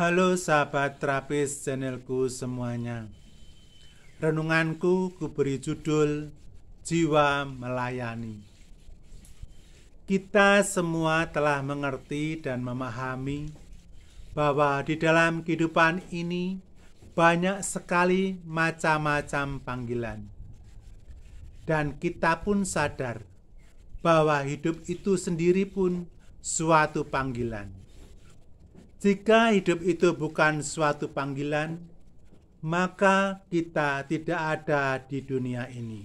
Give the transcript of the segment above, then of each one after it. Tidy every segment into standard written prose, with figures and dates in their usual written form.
Halo sahabat terapis channelku semuanya. Renunganku kuberi judul Jiwa Melayani. Kita semua telah mengerti dan memahami bahwa di dalam kehidupan ini banyak sekali macam-macam panggilan. Dan kita pun sadar bahwa hidup itu sendiri pun suatu panggilan. Jika hidup itu bukan suatu panggilan, maka kita tidak ada di dunia ini.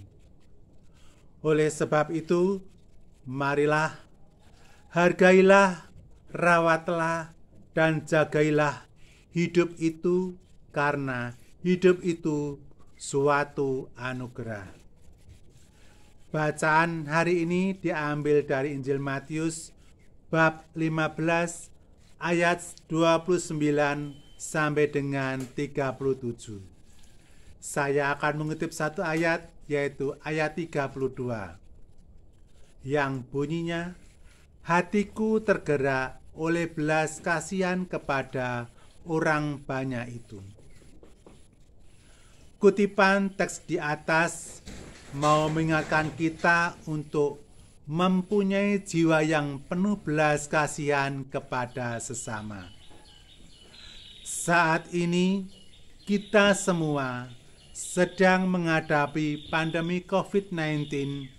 Oleh sebab itu, marilah, hargailah, rawatlah, dan jagailah hidup itu, karena hidup itu suatu anugerah. Bacaan hari ini diambil dari Injil Matius bab 15 ayat 29 sampai dengan 37. Saya akan mengutip satu ayat, yaitu ayat 32, yang bunyinya, "Hatiku tergerak oleh belas kasihan kepada orang banyak itu." Kutipan teks di atas mau mengingatkan kita untuk mempunyai jiwa yang penuh belas kasihan kepada sesama. Saat ini kita semua sedang menghadapi pandemi COVID-19,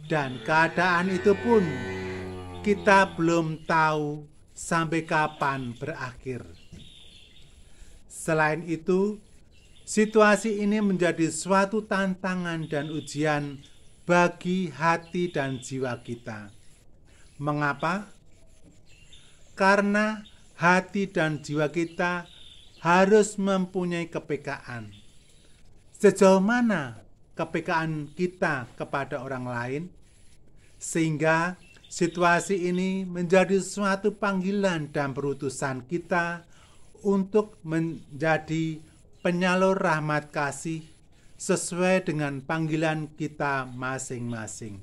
dan keadaan itu pun kita belum tahu sampai kapan berakhir. Selain itu, situasi ini menjadi suatu tantangan dan ujian bagi hati dan jiwa kita. Mengapa? Karena hati dan jiwa kita harus mempunyai kepekaan. Sejauh mana kepekaan kita kepada orang lain, sehingga situasi ini menjadi suatu panggilan dan perutusan kita untuk menjadi penyalur rahmat kasih sesuai dengan panggilan kita masing-masing.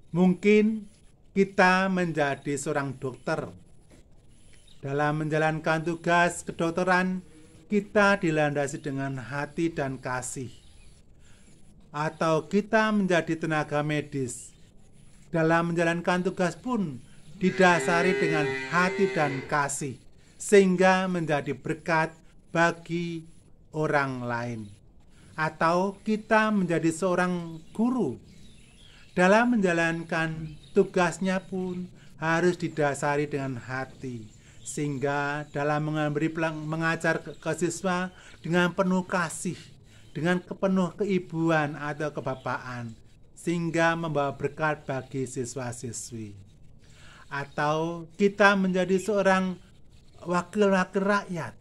Mungkin kita menjadi seorang dokter. Dalam menjalankan tugas kedokteran, kita dilandasi dengan hati dan kasih. Atau kita menjadi tenaga medis. Dalam menjalankan tugas pun didasari dengan hati dan kasih, sehingga menjadi berkat bagi orang lain. Atau kita menjadi seorang guru. Dalam menjalankan tugasnya pun harus didasari dengan hati, sehingga dalam mengajar ke siswa dengan penuh kasih, dengan penuh keibuan atau kebapaan, sehingga membawa berkat bagi siswa-siswi. Atau kita menjadi seorang wakil-wakil rakyat.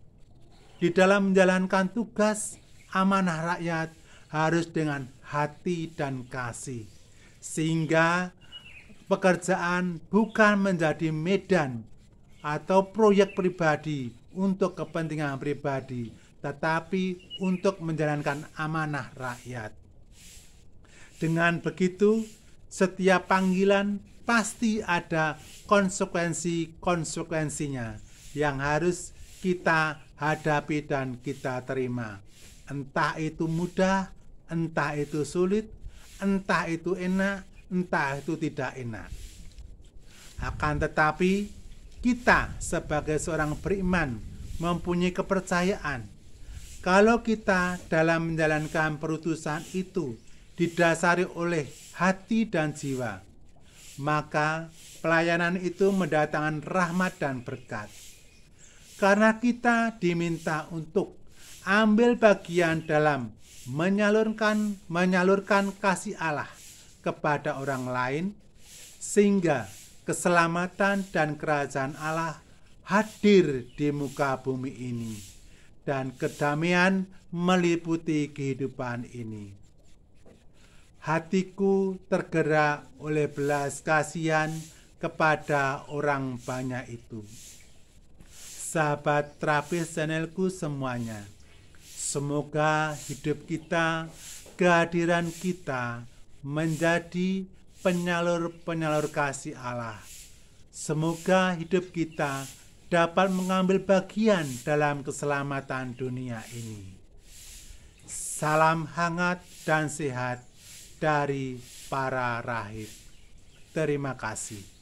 Di dalam menjalankan tugas amanah rakyat harus dengan hati dan kasih, sehingga pekerjaan bukan menjadi medan atau proyek pribadi untuk kepentingan pribadi, tetapi untuk menjalankan amanah rakyat. Dengan begitu, setiap panggilan pasti ada konsekuensinya yang harus kita hadapi dan kita terima. Entah itu mudah, entah itu sulit, entah itu enak, entah itu tidak enak. Akan tetapi, kita sebagai seorang beriman mempunyai kepercayaan kalau kita dalam menjalankan perutusan itu didasari oleh hati dan jiwa, maka pelayanan itu mendatangkan rahmat dan berkat. Karena kita diminta untuk ambil bagian dalam menyalurkan kasih Allah kepada orang lain, sehingga keselamatan dan kerajaan Allah hadir di muka bumi ini, dan kedamaian meliputi kehidupan ini. Hatiku tergerak oleh belas kasihan kepada orang banyak itu. Sahabat terapis channelku semuanya, semoga hidup kita, kehadiran kita menjadi penyalur-penyalur kasih Allah. Semoga hidup kita dapat mengambil bagian dalam keselamatan dunia ini. Salam hangat dan sehat dari para rahib. Terima kasih.